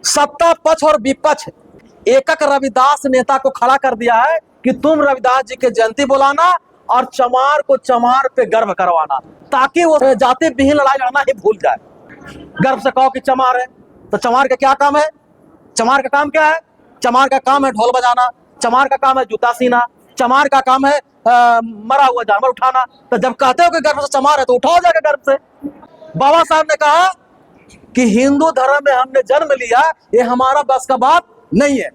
सत्ता पक्ष और विपक्ष एकक रविदास नेता को खड़ा कर दिया है कि तुम रविदास जी के जयंती बुलाना और चमार को चमार पे गर्व करवाना, ताकि वो जाति विहीन लड़ाई लड़ना ही भूल जाए। गर्व से कहो कि चमार है, तो चमार का क्या काम है? चमार का काम क्या है? चमार का काम है ढोल बजाना, चमार का काम है जूता सीना, चमार का काम है मरा हुआ जानवर उठाना। तो जब कहते हो कि गर्व से चमार है तो उठाओ जाके गर्व से। बाबा साहब ने कहा कि हिंदू धर्म में हमने जन्म लिया, ये हमारा बस का बात नहीं है,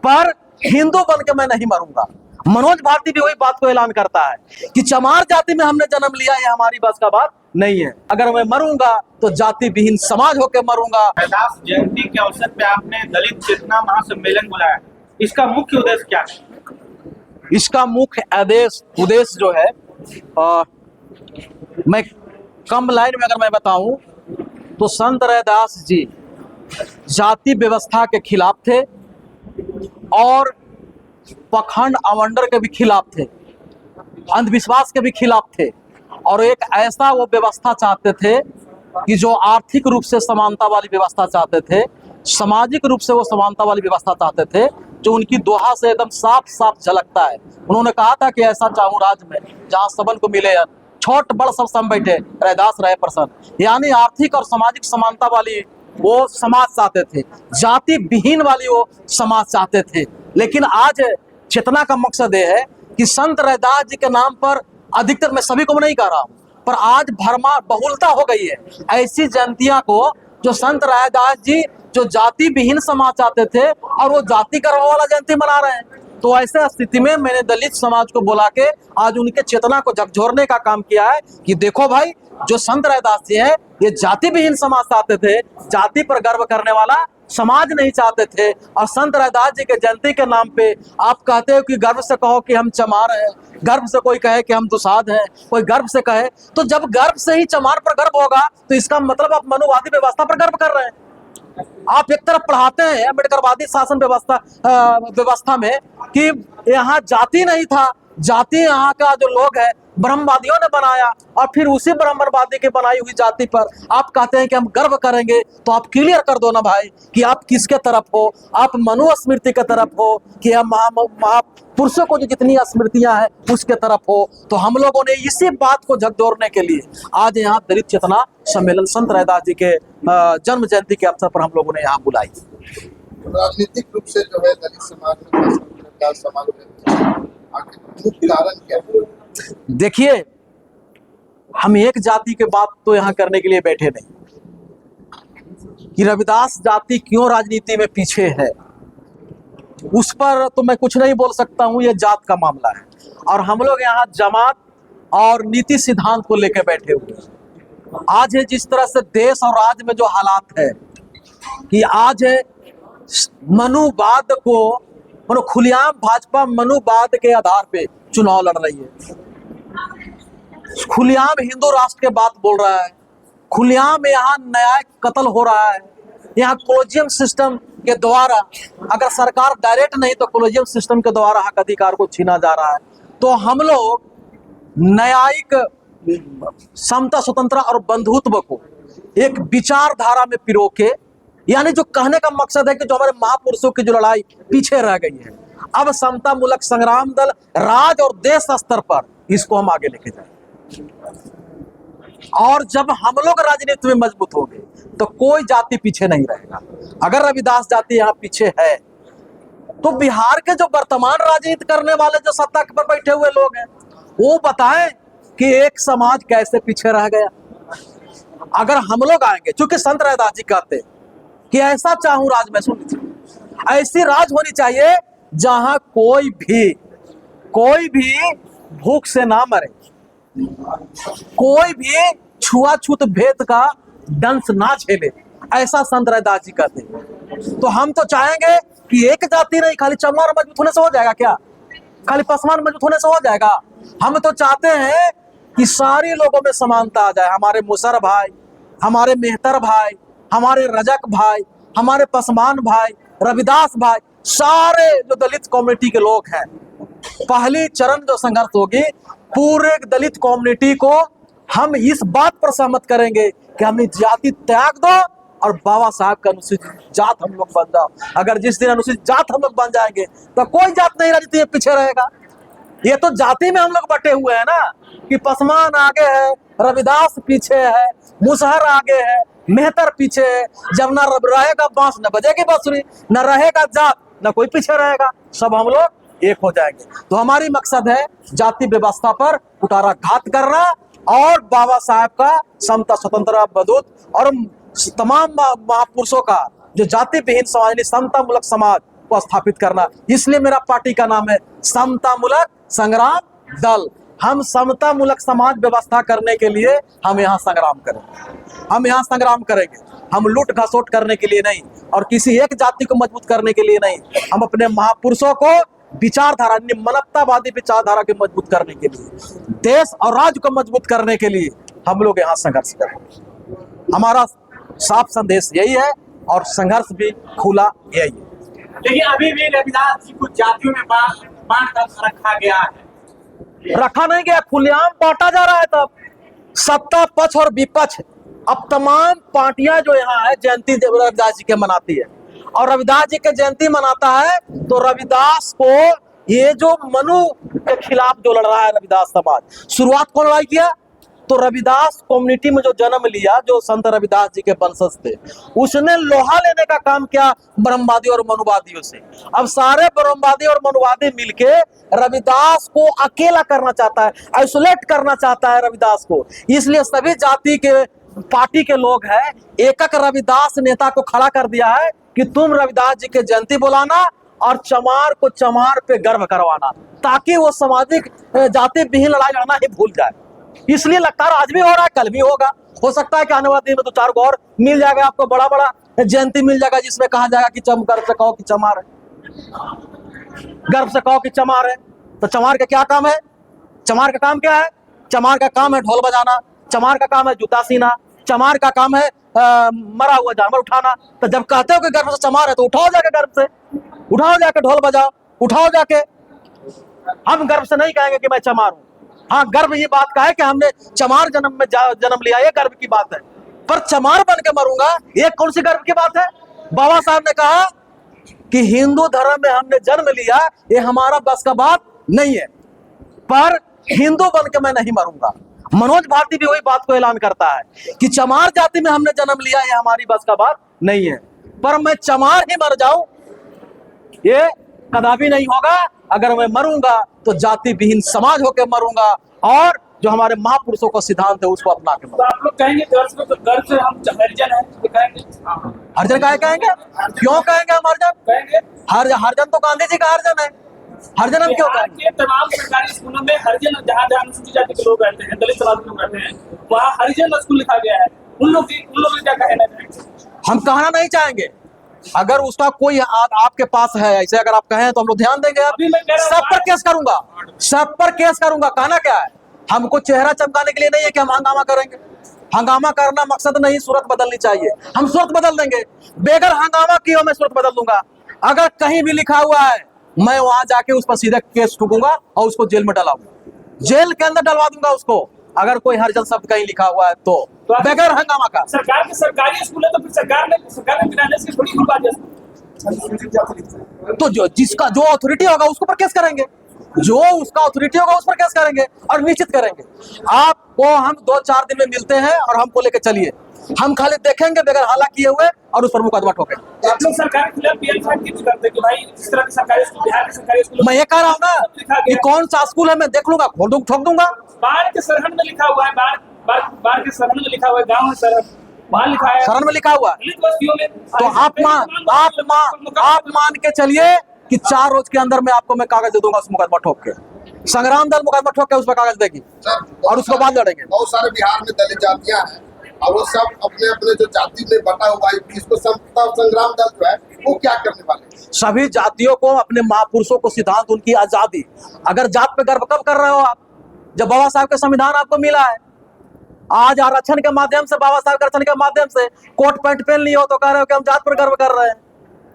पर हिंदू बन के मैं नहीं मरूंगा। मनोज भारती भी वही बात को ऐलान करता है कि चमार जाति में हमने जन्म लिया, ये हमारी बस का बात नहीं है। अगर मैं मरूंगा तो जाति विहीन समाज होकर मरूंगा। रविदास जयंती के अवसर पे आपने दलित चेतना महासम्मेलन बुलाया, इसका मुख्य उद्देश्य क्या है? इसका मुख्य उद्देश्य जो है, मैं कम लाइन में अगर मैं बताऊं तो संत रैदास जी जाति व्यवस्था के खिलाफ थे और पखंड अवंडर के भी खिलाफ थे, अंधविश्वास के भी खिलाफ थे, और एक ऐसा वो व्यवस्था चाहते थे कि जो आर्थिक रूप से समानता वाली व्यवस्था चाहते थे, सामाजिक रूप से वो समानता वाली व्यवस्था चाहते थे, जो उनकी दोहा से एकदम साफ साफ झलकता है। उन्होंने कहा था कि ऐसा चाहूं राज में जहां सबन को मिले छोट बड़ सब सम बैठे, रैदास रहे प्रसन्न। यानी आर्थिक और सामाजिक समानता वाली वो समाज चाहते थे, जाति विहीन वाली वो समाज चाहते थे। लेकिन आज चेतना का मकसद ये है कि संत रैदास जी के नाम पर, अधिकतर मैं सभी को नहीं कह रहा हूं, पर आज भरमा बहुलता हो गई है ऐसी जयंतियां को जो संत रैदास जी जो जाति विहीन समाज चाहते थे और वो जाति कर्म वाला जयंती मना रहे हैं। तो ऐसे स्थिति में मैंने दलित समाज को बुला के आज उनके चेतना को झकझोरने का काम किया है कि देखो भाई, जो संत रैदास जी है ये जाति विहीन समाज चाहते थे, जाति पर गर्व करने वाला समाज नहीं चाहते थे। और संत रैदास जी के जयंती के नाम पे आप कहते हो कि गर्व से कहो कि हम चमार हैं, गर्व से कोई कहे कि हम दुसाध हैं, कोई गर्व से कहे, तो जब गर्व से ही चमार पर गर्व होगा तो इसका मतलब आप मनुवादी व्यवस्था पर गर्व कर रहे हैं। आप एक तरफ पढ़ाते हैं अम्बेडकरवादी शासन व्यवस्था में कि यहाँ जाति नहीं था, जाति यहाँ का जो लोग है ब्रह्मवादियों ने बनाया, और फिर उसी ब्रह्मवादी की बनाई हुई जाति पर आप कहते हैं कि हम गर्व करेंगे। तो आप क्लियर कर दो ना भाई कि आप किसके तरफ हो, आप मनुस्मृति के तरफ हो कि हम महापुरुषों को जो जितनी स्मृतियां हैं उसके तरफ हो। तो हम लोगों ने इसी बात को झकझोरने के लिए आज यहाँ दलित चेतना सम्मेलन संत रैदास जी के जन्म जयंती के अवसर पर हम लोगों ने यहाँ बुलाई। राजनीतिक रूप से जो है दलित समाज में कारण क्या है? देखिए, हम एक जाति के बात तो यहाँ करने के लिए बैठे नहीं कि रविदास जाति क्यों राजनीति में पीछे है, उस पर तो मैं कुछ नहीं बोल सकता हूँ, ये जात का मामला है। और हम लोग यहाँ जमात और नीति सिद्धांत को लेकर बैठे हुए। आज है जिस तरह से देश और राज्य में जो हालात है कि आज है मनुवाद को खुलेआम भाजपा मनुवाद के आधार पे चुनाव लड़ रही है, खुलेआम हिंदू राष्ट्र के बात बोल रहा है, खुलेआम यहाँ न्याय कत्ल हो रहा है, यहाँ कोलोजियम सिस्टम के द्वारा, अगर सरकार डायरेक्ट नहीं तो कोलोजियम सिस्टम के द्वारा हक अधिकार को छीना जा रहा है। तो हम लोग न्यायिक समता स्वतंत्रता और बंधुत्व को एक विचारधारा में पिरो के, यानी जो कहने का मकसद है कि जो हमारे महापुरुषों की जो लड़ाई पीछे रह गई है, अब समता मूलक संग्राम दल राज्य और देश स्तर पर इसको हम आगे लेके जाएंगे। और जब हम लोग राजनीति में मजबूत होंगे तो कोई जाति पीछे नहीं रहेगा। अगर रविदास जाति यहाँ पीछे है तो बिहार के जो वर्तमान राजनीति करने वाले जो सत्ता पर बैठे हुए लोग हैं वो बताएं कि एक समाज कैसे पीछे रह गया। अगर हम लोग आएंगे, चूंकि संत रैदास जी कहते कि ऐसा चाहूं राज में, सुन लीजिए, ऐसी राज होनी चाहिए जहां कोई भी भूख से ना मरे, कोई भी छुआछूत भेद का दंश ना झेले, ऐसा संत रैदास जी कहते हैं। तो हम तो चाहेंगे कि एक जाति नहीं, खाली चमार मजबूत होने से हो जाएगा क्या? खाली पसवान मजबूत होने से हो जाएगा? हम तो चाहते हैं कि सारे लोगों में समानता आ जाए। हमारे मुसर भाई, हमारे मेहतर भाई, हमारे रजक भाई, हमारे पसमान भाई, रविदास भाई, सारे जो दलित कम्युनिटी के लोग हैं, पहली चरण जो संघर्ष होगी पूरे दलित कम्युनिटी को हम इस बात पर सहमत करेंगे कि हम जाति त्याग दो और बाबा साहब का अनुसूचित जात हम लोग बन जाओ। अगर जिस दिन अनुसूचित जात हम लोग बन जाएंगे तो कोई जात नहीं राजनीति में पीछे रहेगा। ये तो जाति में हम लोग बटे हुए हैं ना, कि पसमान आगे है, रविदास पीछे है, मुसहर आगे है, मेहतर पीछे है। जब न रहेगा बांस न बजेगी बांसुरी, न रहेगा जात न कोई पीछे रहेगा, सब हम लोग एक हो जाएंगे। तो हमारी मकसद है जाति व्यवस्था पर कुठाराघात करना और बाबा साहब का समता स्वतंत्रता बदूत और तमाम महापुरुषों का जो जाति विहीन समाज यानी समता मूलक समाज को स्थापित करना। इसलिए मेरा पार्टी का नाम है समता मूलक संग्राम दल। हम समता मूलक समाज व्यवस्था करने के लिए हम यहाँ संग्राम करेंगे, हम यहाँ संग्राम करेंगे। हम लूट घसोट करने के लिए नहीं और किसी एक जाति को मजबूत करने के लिए नहीं, हम अपने महापुरुषों को विचारधारा मानवतावादी विचारधारा के मजबूत करने के लिए, देश और राज्य को मजबूत करने के लिए हम लोग यहाँ संघर्ष करेंगे। हमारा साफ संदेश यही है और संघर्ष भी खुला यही है। लेकिन अभी भी रविदास जी को जातियों में बांट कर रखा गया है। रखा नहीं गया, खुलेआम बांटा जा रहा है। तब सत्ता पक्ष और विपक्ष अब तमाम पार्टियां जो यहाँ है जयंती रविदास जी के मनाती है और रविदास जी के जयंती मनाता है तो रविदास को ये जो मनु के खिलाफ जो लड़ रहा है रविदास समाज, शुरुआत कौन लड़ाई किया? तो रविदास कम्युनिटी में जो जन्म लिया, जो संत रविदास जी के वंशज थे, उसने लोहा लेने का काम किया ब्रह्मवादी और मनुवादियों से। अब सारे ब्रह्मवादी और मनुवादी मिलके रविदास को अकेला करना चाहता है, आइसोलेट करना चाहता है रविदास को। इसलिए सभी जाति के पार्टी के लोग हैं, एक रविदास नेता को खड़ा कर दिया है कि तुम रविदास जी के जयंती बुलाना और चमार को चमार पे गर्व करवाना, ताकि वो सामाजिक जाति विहीन लड़ाई लड़ना ही भूल जाए। इसलिए लगातार आज भी हो रहा है, कल भी होगा। हो सकता है कि आने वाले दिन में 2-4 को और मिल जाएगा, आपको बड़ा बड़ा जयंती मिल जाएगा जिसमें कहा जाएगा कि गर्व से कहो कि चमार है, गर्व से कहो कि चमार है। तो चमार का क्या काम है? चमार का काम क्या है? चमार का काम है ढोल बजाना, चमार का काम है जूता सीना, चमार का काम है मरा हुआ जानवर उठाना। तो जब कहते हो कि गर्व से चमार है तो उठाओ जाके गर्व से, उठाओ जाके ढोल बजाओ, उठाओ जाके। हम गर्व से नहीं कहेंगे कि मैं चमार हूं। हाँ, गर्व ये बात का है कि हमने चमार जन्म लिया, ये गर्व की बात है। पर चमार बन के मरूंगा, ये कौन सी गर्व की बात है? बाबा साहब ने कहा कि हिंदू धर्म में हमने जन्म लिया, ये हमारा बस का बात नहीं है, पर हिंदू बन के मैं नहीं मरूंगा। मनोज भारती भी वही बात को ऐलान करता है कि चमार जाति में हमने जन्म लिया, ये हमारी बस का बात नहीं है, पर मैं चमार ही मर जाऊं ये कदापि नहीं होगा। अगर मैं मरूंगा तो जाति विहीन समाज होकर मरूंगा और जो हमारे महापुरुषों का सिद्धांत है उसको अपना के तो आप लोग कहेंगे गर्व से हम हरिजन हैं, कहेंगे हरिजन काहे कहेंगे? क्यों कहेंगे हम हरिजन? कहेंगे हरिजन तो गांधी जी का हरिजन है, हरिजन हम क्यों कहेंगे? तमाम सरकारी स्कूलों में हरिजन, जहाँ अनुसूचित जाति के लोग रहते हैं, दलित समाज के लोग रहते हैं, वहाँ हरिजन स्कूल लिखा गया है। उन लोग क्या कहना चाहेंगे? हम कहना नहीं चाहेंगे। अगर उसका कोई आपके पास है ऐसे, अगर आप कहें तो हम लोग ध्यान देंगे। सब पर केस करूंगा, सब पर केस करूंगा। कहना क्या है? हमको चेहरा चमकाने के लिए नहीं है कि हम हंगामा करेंगे। हंगामा करना मकसद नहीं, सूरत बदलनी चाहिए। हम सूरत बदल देंगे, बेगर हंगामा किए मैं सूरत बदल दूंगा। अगर कहीं भी लिखा हुआ है मैं वहां जाके उस पर सीधे केस ठोकूंगा और उसको जेल में डलाऊंगा, जेल के अंदर डलवा दूंगा उसको, अगर कोई हरिजन शब्द कहीं लिखा हुआ है तो बगैर हंगामा का। सरकार के सरकारी स्कूल है तो फिर सरकार ने फिनांस की थोड़ी बात है। तो जिसका जो अथॉरिटी होगा उसको पर केस करेंगे, जो उसका अथॉरिटी होगा उस पर केस करेंगे और निश्चित करेंगे। आपको हम 2-4 दिन में मिलते हैं और हमको लेके चलिए, हम खाली देखेंगे बगैर हाला किए हुए और उस पर मुकदमा ठोकेंगे। आप लोग सरकार के खिलाफ पीएम क्यों करते कि भाई इस तरह के सरकारी स्कूल, बिहार के सरकारी स्कूल? मैं ये कह रहा हूँ ना कि कौन सा स्कूल है मैं देख लूंगा, खोल दूंगा, ठोक दूंगा। बाढ़ के सरहद में लिखा हुआ है, बाढ़ के सरहद में लिखा हुआ है, गाँव है सरहद, वहाँ लिखा है, शरण में लिखा हुआ है। तो आप मान के चलिए कि 4 रोज के अंदर में आपको मैं कागज दे दूंगा उस मुकदमा ठोक के। संग्राम दल मुकदमा ठोक के उस पर कागज देगी और उसके बाद लड़ेंगे। बहुत सारे बिहार में दलित जातियां हैं और वो सब अपने अपने जो जाति में बटा हुआ है, इसको समता संग्राम दल जो है वो क्या करने वाले? सभी जातियों को, अपने महापुरुषों को सिद्धांत, उनकी आजादी। अगर जात पे गर्व कब कर रहे हो आप? जब बाबा साहब का संविधान आपको मिला है। आज आरक्षण के माध्यम से, बाबा साहब के आरक्षण के माध्यम से कोट पैंट पहन लिए हो तो कह रहे हो कि हम जात पर गर्व कर रहे हैं।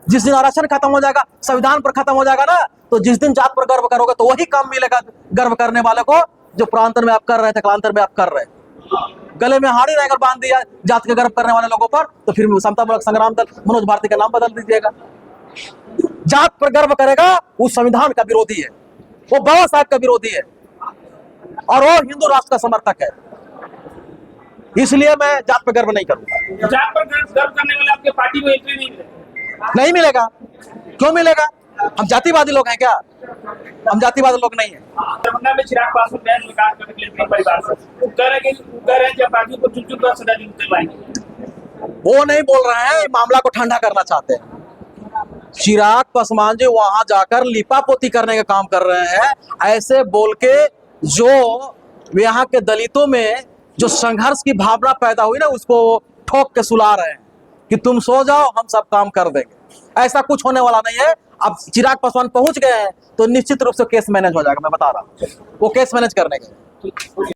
जिस दिन आरक्षण खत्म हो जाएगा, संविधान पर खत्म हो जाएगा ना, तो जिस दिन जात पर गर्व करोगे तो वही काम मिलेगा गर्व करने वाले को जो प्रांतर में आप कर रहे थे, कालांतर में आप कर रहे हैं। गले में हाड़ी रहकर बांध दिया जात के गर्व करने वाले लोगों पर, तो फिर समतामूलक संग्राम दल मनोज भारती का नाम बदल दीजिएगा। जात पर गर्व करेगा वो संविधान का विरोधी है, वो बाबा साहब का विरोधी है और वो हिंदू राष्ट्र का समर्थक है। इसलिए मैं जात पर गर्व नहीं करूंगा। जात पर गर्व करने वाले आपके पार्टी को एंट्री नहीं मिलेगा। क्यों मिलेगा? हम जातिवादी लोग हैं क्या? हम जातिवादी लोग नहीं है। दरभंगा में चिराग पासवान गए मुलाकात करने के लिए अपने परिवार से, वो कह रहे हैं कि अपराधियों को चुन चुन कर सजा दिलवाएंगे। वो नहीं बोल रहे हैं, मामला को ठंडा करना चाहते हैं। चिराग पासवान जी वहां जाकर लिपापोती करने का काम कर रहे हैं। ऐसे बोल के जो यहाँ के दलितों में जो संघर्ष की भावना पैदा हुई ना, उसको ठोक के सुला रहे हैं कि तुम सो जाओ, हम सब काम कर देंगे। ऐसा कुछ होने वाला नहीं है। अब चिराग पासवान पहुंच गए हैं तो निश्चित रूप से केस मैनेज हो जाएगा। मैं बता रहा हूँ, वो केस मैनेज करने के